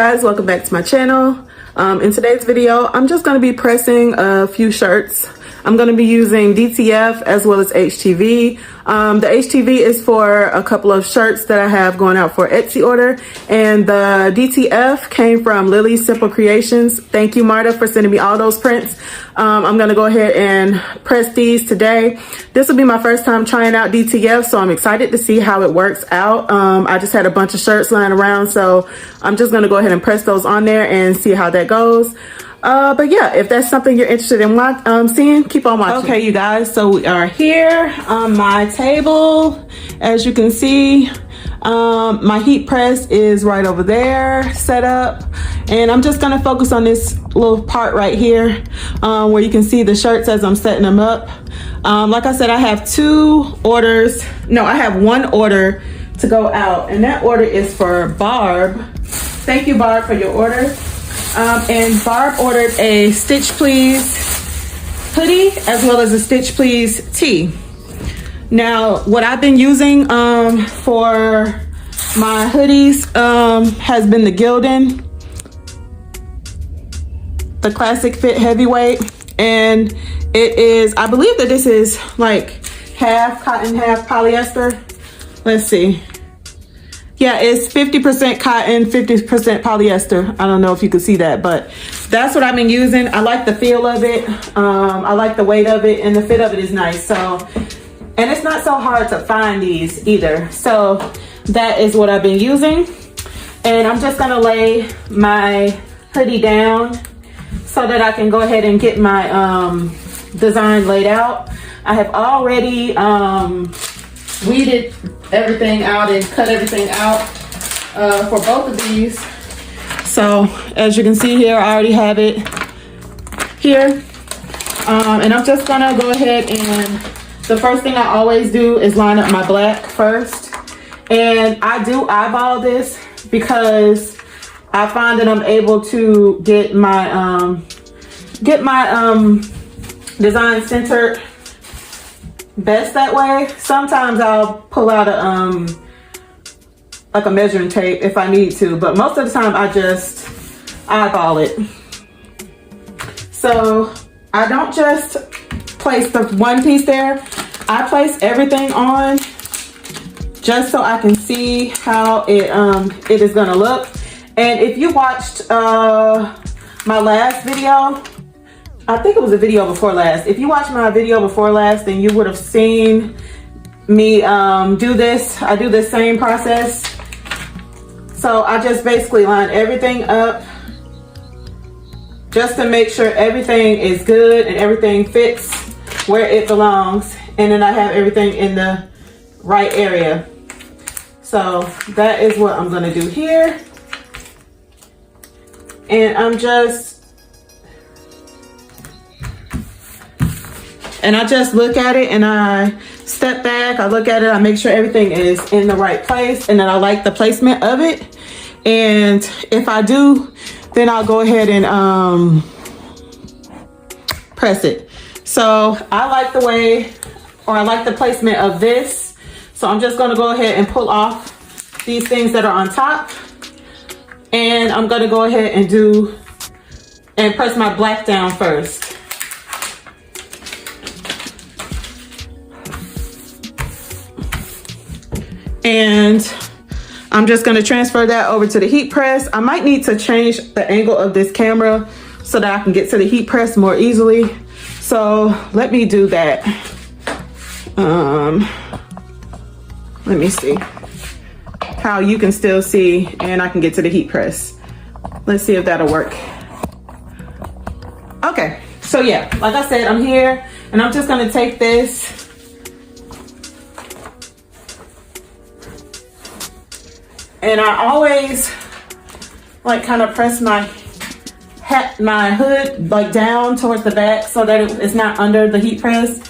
guys, welcome back to my channel. In today's video, I'm just going to be pressing a few shirts. I'm going to be using DTF as well as HTV. The HTV is for a couple of shirts that I have going out for Etsy order, and the DTF came from Lily's Simple Creations. Thank you, Marta, for sending me all those prints. I'm going to go ahead and press these today. This will be my first time trying out DTF, so I'm excited to see how it works out. I just had a bunch of shirts lying around, so I'm just going to go ahead and press those on there and see how that goes. But yeah, if that's something you're interested in seeing, keep on watching. Okay, you guys, so we are here on my table. As you can see, my heat press is right over there set up. And I'm just gonna focus on this little part right here where you can see the shirts as I'm setting them up. Like I said, I have I have one order to go out, and that order is for Barb. Thank you, Barb, for your order. And Barb ordered a Stitch Please hoodie as well as a Stitch Please tee. Now, what I've been using for my hoodies has been the Gildan, the Classic Fit Heavyweight, and it is, I believe that this is like half cotton, half polyester. Let's see. Yeah, it's 50% cotton, 50% polyester. I don't know if you can see that, but that's what I've been using. I like the feel of it. I like the weight of it, and the fit of it is nice. So, and it's not so hard to find these either. So that is what I've been using. And I'm just gonna lay my hoodie down so that I can go ahead and get my design laid out. I have already weeded everything out and cut everything out for both of these. So as you can see here, I already have it here. And I'm just gonna go ahead, and the first thing I always do is line up my black first. And I do eyeball this because I find that I'm able to get my design centered best that way. Sometimes I'll pull out like a measuring tape if I need to, but most of the time I just eyeball it. So I don't just place the one piece there. I place everything on just so I can see how it is gonna look. And if you watched my last video, I think it was a video before last. If you watched my video before last, then you would have seen me do this. I do this same process. So I just basically line everything up just to make sure everything is good and everything fits where it belongs. And then I have everything in the right area. So that is what I'm gonna do here. And I just look at it, and I step back, I look at it, I make sure everything is in the right place, and then I like the placement of it. And if I do, then I'll go ahead and press it. So I like the way, or I like the placement of this. So I'm just gonna go ahead and pull off these things that are on top. And I'm gonna go ahead and press my black down first. And I'm just gonna transfer that over to the heat press. I might need to change the angle of this camera so that I can get to the heat press more easily. So let me do that. Let me see how you can still see and I can get to the heat press. Let's see if that'll work. Okay, so yeah, like I said, I'm here, and I'm just gonna take this and I always like kind of press my hood like down towards the back so that it's not under the heat press.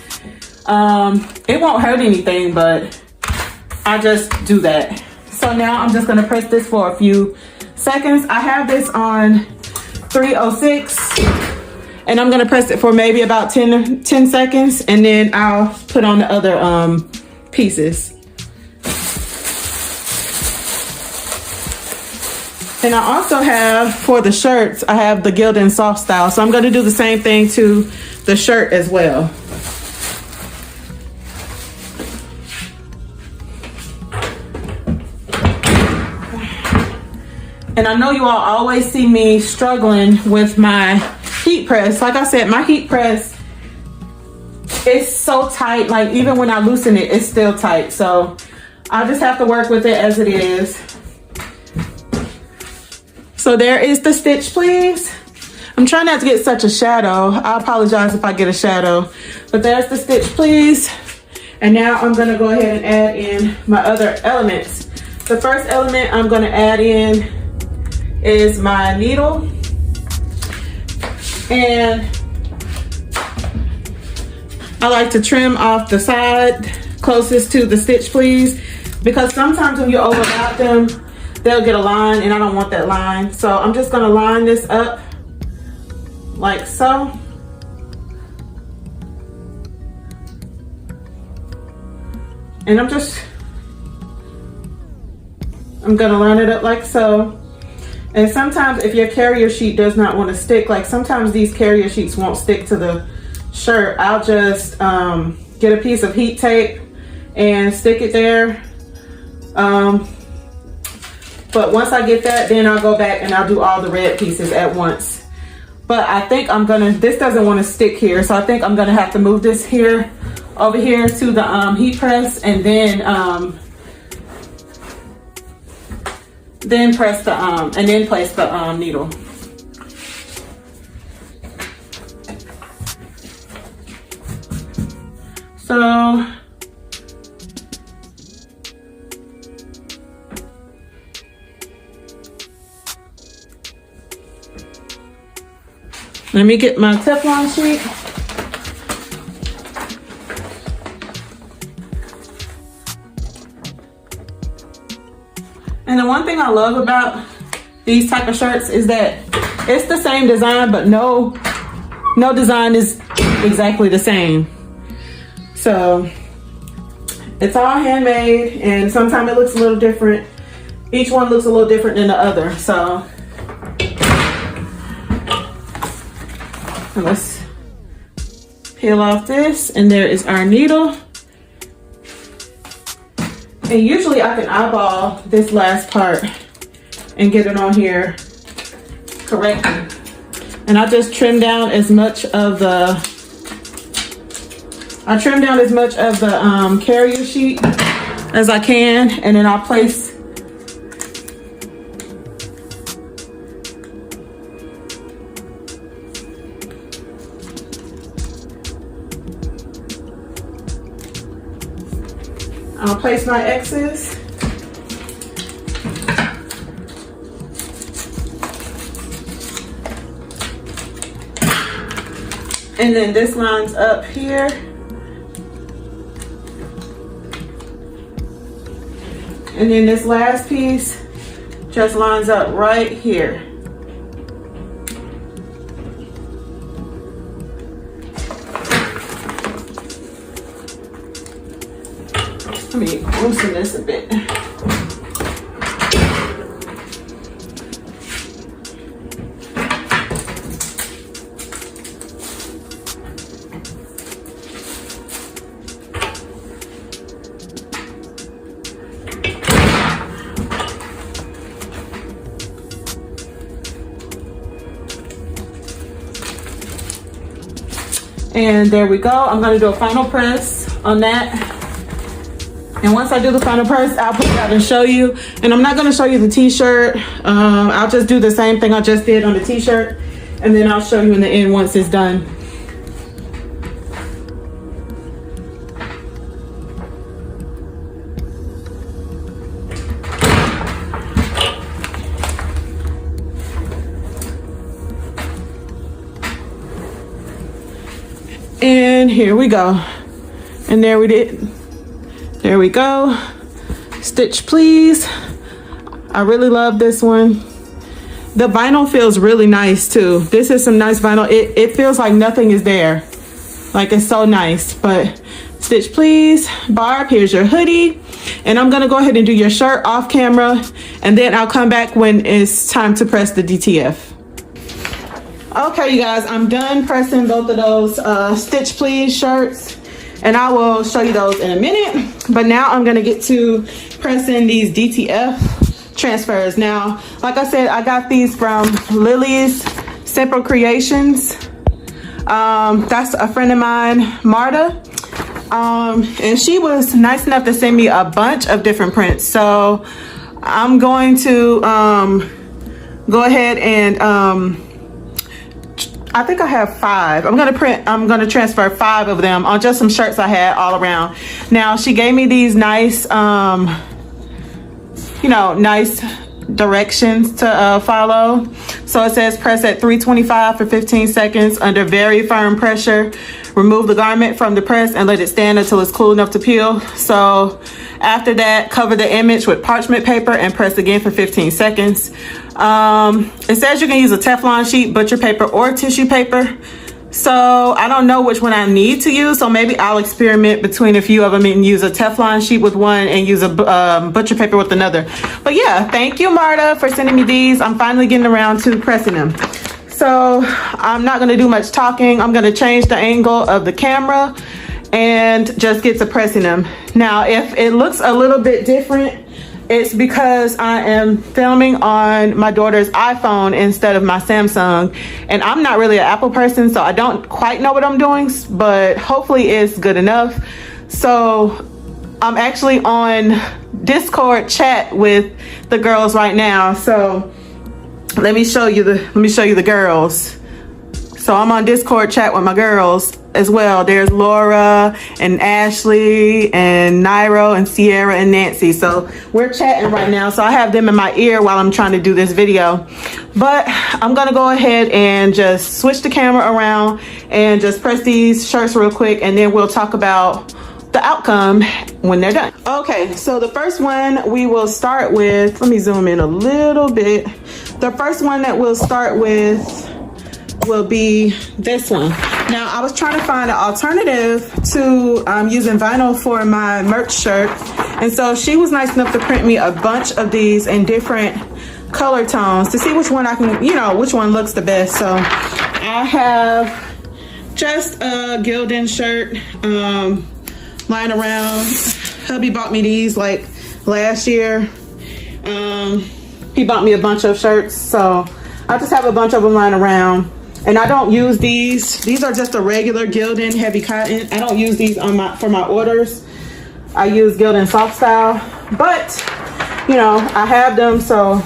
It won't hurt anything, but I just do that. So now I'm just gonna press this for a few seconds. I have this on 306, and I'm gonna press it for maybe about 10 seconds, and then I'll put on the other pieces. And I also have, for the shirts, I have the Gildan Soft Style. So I'm going to do the same thing to the shirt as well. And I know you all always see me struggling with my heat press. Like I said, my heat press is so tight. Like even when I loosen it, it's still tight. So I'll just have to work with it as it is. So there is the stitch, please. I'm trying not to get such a shadow. I apologize if I get a shadow. But there's the stitch, please. And now I'm gonna go ahead and add in my other elements. The first element I'm gonna add in is my needle. And I like to trim off the side closest to the stitch, please, because sometimes when you overlap them, they'll get a line and I don't want that line. So I'm just gonna line this up like so. And I'm gonna line it up like so. And sometimes if your carrier sheet does not want to stick, like sometimes these carrier sheets won't stick to the shirt, I'll just get a piece of heat tape and stick it there. But once I get that, then I'll go back and I'll do all the red pieces at once. But I think this doesn't want to stick here, so I think I'm gonna have to move this here, over here to the heat press, and then press the and then place the needle. So let me get my Teflon sheet. And the one thing I love about these type of shirts is that it's the same design, but no design is exactly the same. So it's all handmade, and sometimes it looks a little different. Each one looks a little different than the other. So let's peel off this, and there is our needle. And usually I can eyeball this last part and get it on here correctly. And I just trim down as much of the carrier sheet as I can, and then I'll place my X's. And then this lines up here. And then this last piece just lines up right here. Let me loosen this a bit. And there we go. I'm going to do a final press on that. And once I do the final press, I'll put it out and show you. And I'm not going to show you the t-shirt. I'll just do the same thing I just did on the t-shirt. And then I'll show you in the end once it's done. And here we go. And there we go. Stitch, please. I really love this one. The vinyl feels really nice too. This is some nice vinyl. It feels like nothing is there. Like, it's so nice. But stitch please. Barb, here's your hoodie. And I'm gonna go ahead and do your shirt off camera, and then I'll come back when it's time to press the DTF. Okay, you guys, I'm done pressing both of those stitch please shirts, and I will show you those in a minute. But now I'm gonna get to pressing these DTF transfers. Now, like I said, I got these from Lily's Simple Creations. That's a friend of mine, Marta. And she was nice enough to send me a bunch of different prints. So I'm going to go ahead and I think I have 5. I'm gonna transfer 5 of them on just some shirts I had all around. Now she gave me these nice nice directions to follow. So it says press at 325 for 15 seconds under very firm pressure. Remove the garment from the press and let it stand until it's cool enough to peel. So after that, cover the image with parchment paper and press again for 15 seconds. It says you can use a Teflon sheet, butcher paper, or tissue paper. So I don't know which one I need to use. So maybe I'll experiment between a few of them and use a Teflon sheet with one and use a butcher paper with another. But yeah, thank you, Marta, for sending me these. I'm finally getting around to pressing them. So I'm not gonna do much talking. I'm gonna change the angle of the camera and just get to pressing them. Now, if it looks a little bit different, it's because I am filming on my daughter's iPhone instead of my Samsung. And I'm not really an Apple person, so I don't quite know what I'm doing, but hopefully it's good enough. So I'm actually on Discord chat with the girls right now. So let me show you the girls. So I'm on Discord chat with my girls as well. There's Laura and Ashley and Nairo and Sierra and Nancy. So we're chatting right now. So I have them in my ear while I'm trying to do this video. But I'm gonna go ahead and just switch the camera around and just press these shirts real quick, and then we'll talk about the outcome when they're done. Okay, so the first one we will start with, let me zoom in a little bit. The first one that we'll start with will be this one. Now, I was trying to find an alternative to using vinyl for my merch shirt, and so she was nice enough to print me a bunch of these in different color tones to see which one I can, which one looks the best. So I have just a Gildan shirt lying around. Hubby bought me these like last year. He bought me a bunch of shirts, so I just have a bunch of them lying around. And I don't use these. These are just a regular Gildan heavy cotton. I don't use these for my orders. I use Gildan soft style, but I have them, so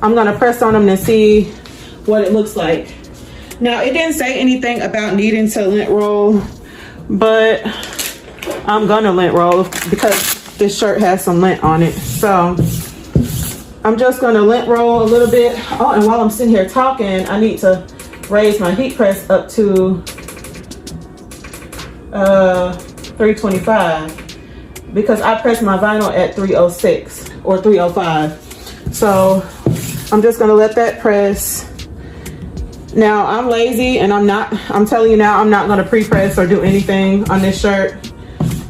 I'm gonna press on them to see what it looks like. Now, it didn't say anything about needing to lint roll, but I'm gonna lint roll because this shirt has some lint on it. So I'm just gonna lint roll a little bit. Oh, and while I'm sitting here talking, I need to raise my heat press up to 325 because I press my vinyl at 306 or 305. So I'm just gonna let that press. Now, I'm lazy and I'm telling you now, I'm not gonna pre-press or do anything on this shirt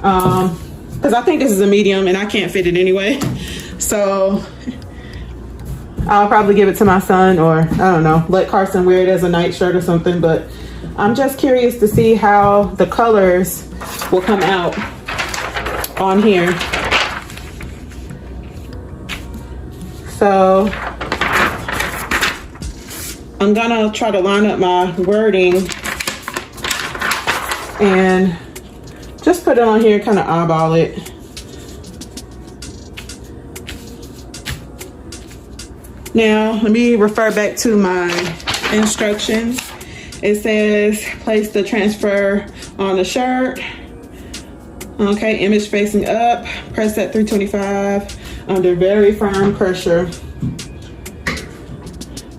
because I think this is a medium and I can't fit it anyway. So I'll probably give it to my son, or I don't know, let Carson wear it as a night shirt or something. But I'm just curious to see how the colors will come out on here. So I'm gonna try to line up my wording and just put it on here, kind of eyeball it. Now, let me refer back to my instructions. It says, place the transfer on the shirt. Okay, image facing up, press at 325 under very firm pressure.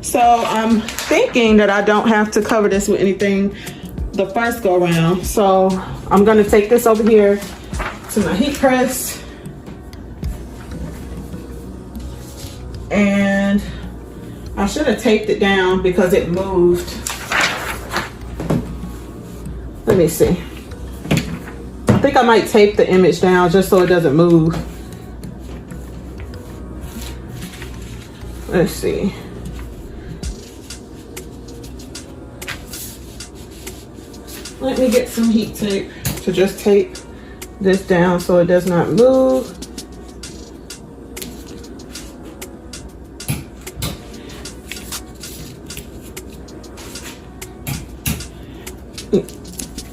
So I'm thinking that I don't have to cover this with anything the first go around. So I'm gonna take this over here to my heat press. And I should have taped it down because it moved. Let me see. I think I might tape the image down just so it doesn't move. Let's see. Let me get some heat tape to just tape this down so it does not move.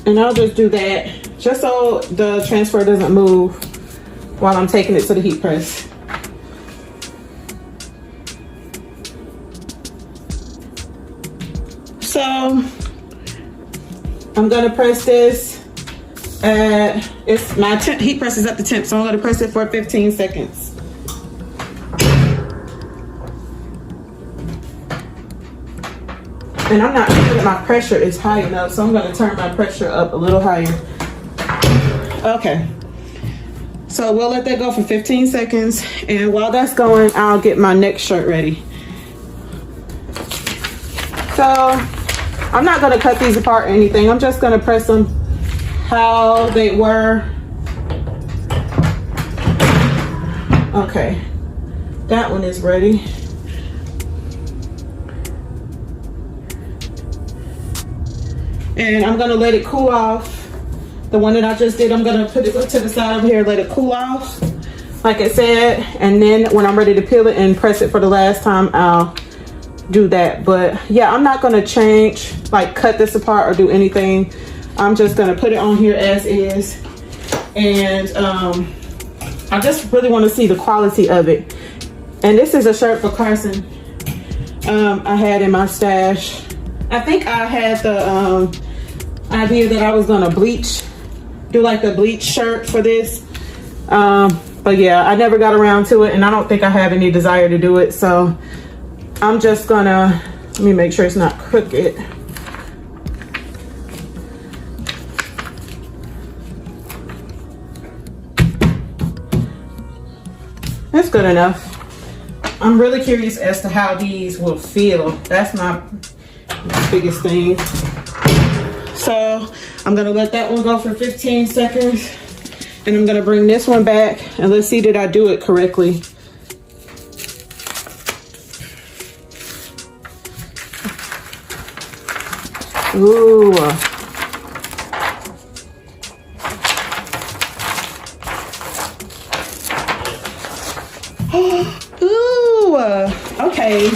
And I'll just do that just so the transfer doesn't move while I'm taking it to the heat press. So I'm gonna press this. It's my heat press is at the temp, so I'm gonna press it for 15 seconds. And I'm not sure that my pressure is high enough, so I'm gonna turn my pressure up a little higher. Okay. So we'll let that go for 15 seconds. And while that's going, I'll get my next shirt ready. So I'm not gonna cut these apart or anything. I'm just gonna press them how they were. Okay, that one is ready. And I'm gonna let it cool off. The one that I just did, I'm gonna put it to the side over here, let it cool off, like I said. And then when I'm ready to peel it and press it for the last time, I'll do that. But yeah, I'm not gonna change, like cut this apart or do anything. I'm just gonna put it on here as is. And I just really wanna see the quality of it. And this is a shirt for Carson I had in my stash. I think I had the idea that I was gonna do like a bleach shirt for this. But yeah, I never got around to it, and I don't think I have any desire to do it. So I'm just gonna, let me make sure it's not crooked. That's good enough. I'm really curious as to how these will feel. That's my biggest thing. So I'm gonna let that one go for 15 seconds, and I'm gonna bring this one back and let's see, did I do it correctly? Ooh. Ooh. Okay.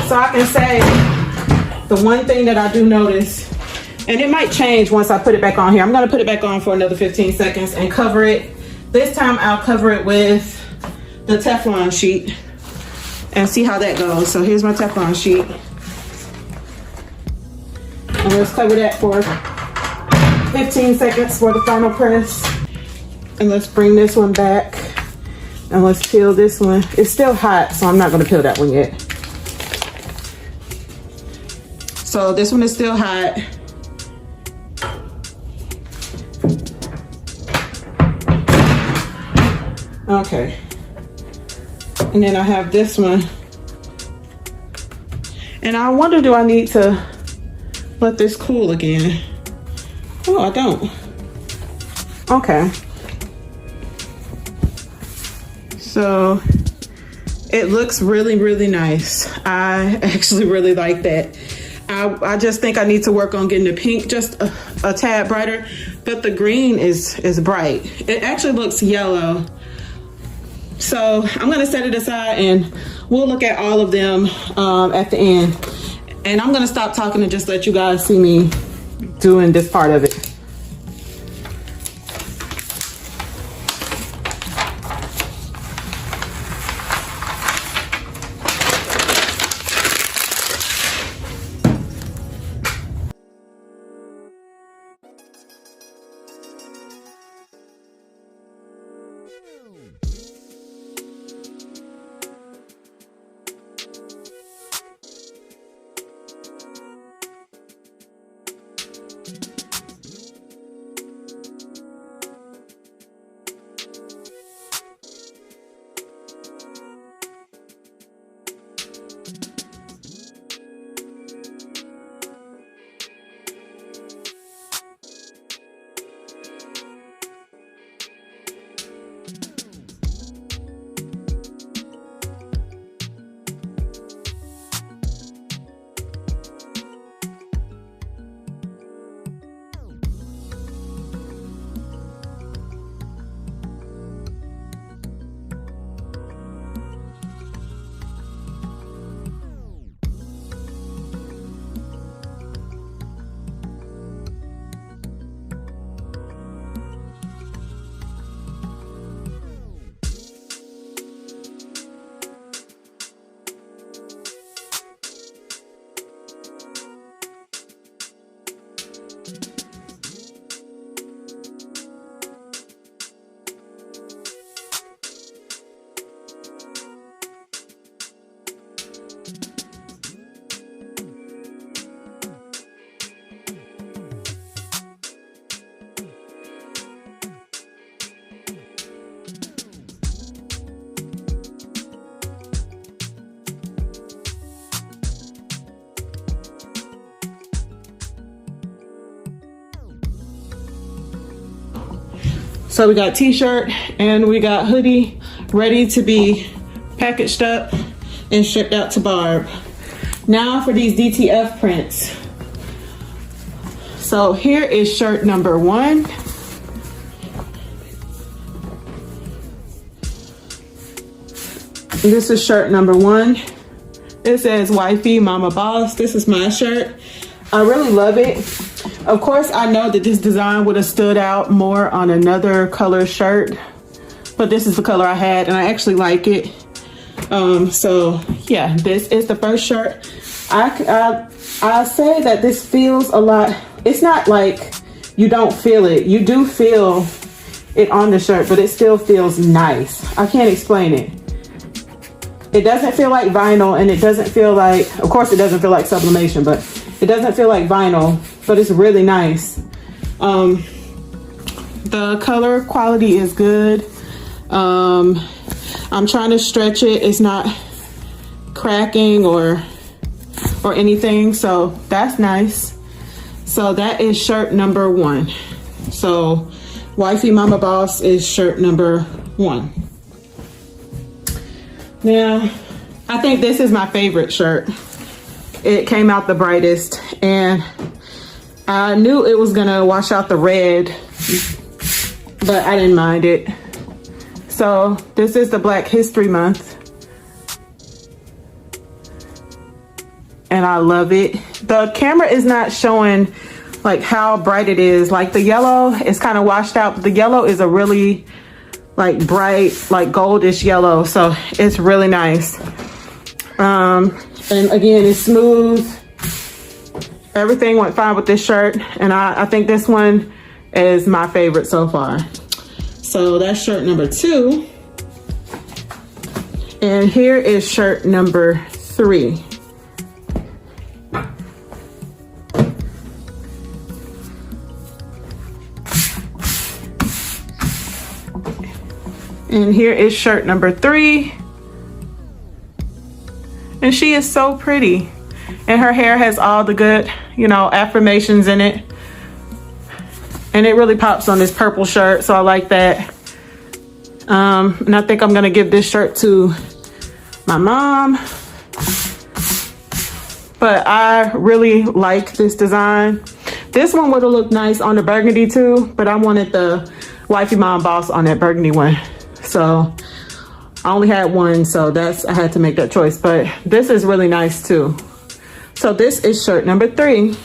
So I can say the one thing that I do notice, and it might change once I put it back on here. I'm gonna put it back on for another 15 seconds and cover it. This time I'll cover it with the Teflon sheet and see how that goes. So here's my Teflon sheet. And let's cover that for 15 seconds for the final press. And let's bring this one back and let's peel this one. It's still hot, so I'm not gonna peel that one yet. So this one is still hot. Okay. And then I have this one. And I wonder, do I need to let this cool again? Oh, I don't. Okay. So it looks really, really nice. I actually really like that. I just think I need to work on getting the pink just a tad brighter, but the green is bright. It actually looks yellow. So I'm gonna set it aside and we'll look at all of them at the end. And I'm gonna stop talking and just let you guys see me doing this part of it. So we got t-shirt and we got hoodie ready to be packaged up and shipped out to Barb. Now for these DTF prints. So here is shirt number 1. This is shirt number 1. It says Wifey Mama Boss. This is my shirt. I really love it. Of course, I know that this design would have stood out more on another color shirt, but this is the color I had and I actually like it. So yeah, this is the first shirt. I say that this feels a lot. It's not like you don't feel it. You do feel it on the shirt, but it still feels nice. I can't explain it. It doesn't feel like vinyl, and it doesn't feel like, of course it doesn't feel like sublimation, but it doesn't feel like vinyl, but it's really nice. The color quality is good. I'm trying to stretch it. It's not cracking or anything, so that's nice. So that is shirt number 1. So Wifey Mama Boss is shirt number 1. Now, I think this is my favorite shirt. It came out the brightest, and I knew it was gonna wash out the red, but I didn't mind it. So this is the Black History Month, and I love it. The camera is not showing like how bright it is. Like the yellow is kind of washed out, but the yellow is a really like bright, like goldish yellow, so it's really nice. And again, it's smooth. Everything went fine with this shirt, and I think this one is my favorite so far. So that's shirt number 2. And here is shirt number 3. And here is shirt number 3. And she is so pretty. And her hair has all the good, you know, affirmations in it. And it really pops on this purple shirt, so I like that. And I think I'm gonna give this shirt to my mom. But I really like this design. This one would have looked nice on the burgundy too, but I wanted the Wifey Mom Boss on that burgundy one. So I only had one, so I had to make that choice. But this is really nice too. So this is shirt number 3.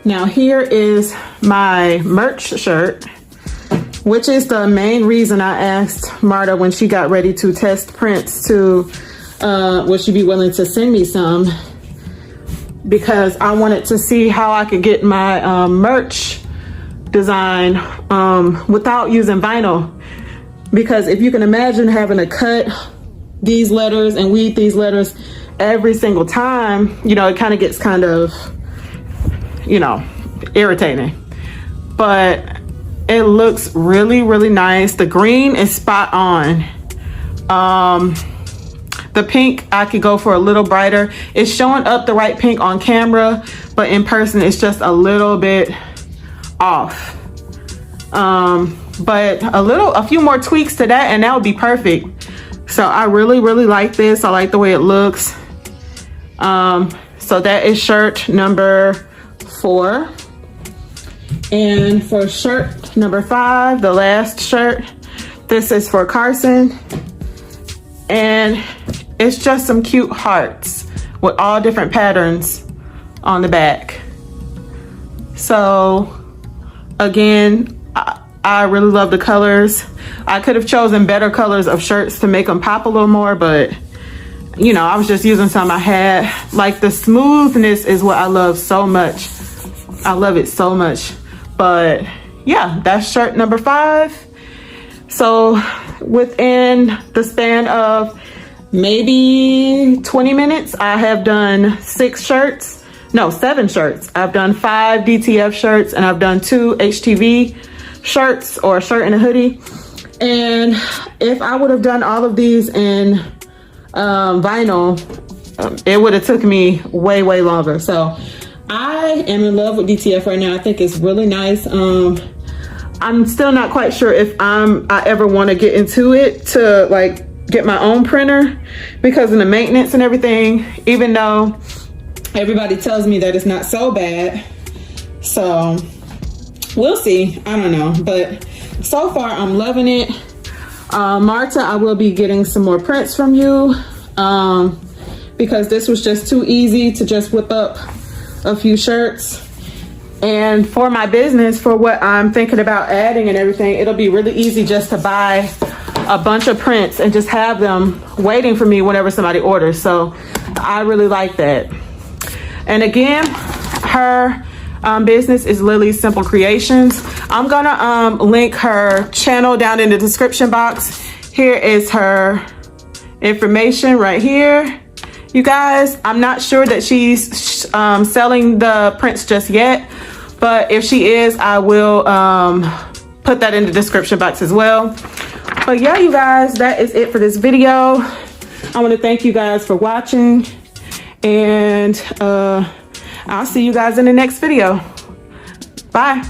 Now here is my merch shirt, which is the main reason I asked Marta when she got ready to test prints to, would she be willing to send me some? Because I wanted to see how I could get my merch design without using vinyl. Because if you can imagine having to cut these letters and weed these letters every single time, you know, it kind of gets kind of, you know, irritating. But it looks really, really nice. The green is spot on. The pink, I could go for a little brighter. It's showing up the right pink on camera, but in person it's just a little bit off. But a few more tweaks to that and that would be perfect. So I really, really like this. I like the way it looks. So that is shirt number 4. And for shirt number 5, the last shirt, this is for Carson. And it's just some cute hearts with all different patterns on the back. So again, I really love the colors. I could have chosen better colors of shirts to make them pop a little more, but you know, I was just using some I had. Like the smoothness is what I love so much. I love it so much. But yeah, that's shirt number 5. So within the span of maybe 20 minutes, I have done 7 shirts. I've done 5 DTF shirts and I've done 2 HTV shirts, or a shirt and a hoodie. And if I would have done all of these in vinyl, it would have took me way, way longer. So I am in love with DTF right now. I think it's really nice. I'm still not quite sure if I ever want to get into it to like get my own printer because of the maintenance and everything, even though everybody tells me that it's not so bad. So we'll see. I don't know, but so far I'm loving it. Marta, I will be getting some more prints from you because this was just too easy to just whip up a few shirts. And for my business, for what I'm thinking about adding and everything, it'll be really easy just to buy a bunch of prints and just have them waiting for me whenever somebody orders. So I really like that. And again, her business is Lily's Simple Creations. I'm gonna link her channel down in the description box. Here is her information right here. You guys, I'm not sure that she's selling the prints just yet, but if she is, I will put that in the description box as well. But yeah, you guys, that is it for this video. I want to thank you guys for watching, and I'll see you guys in the next video. Bye.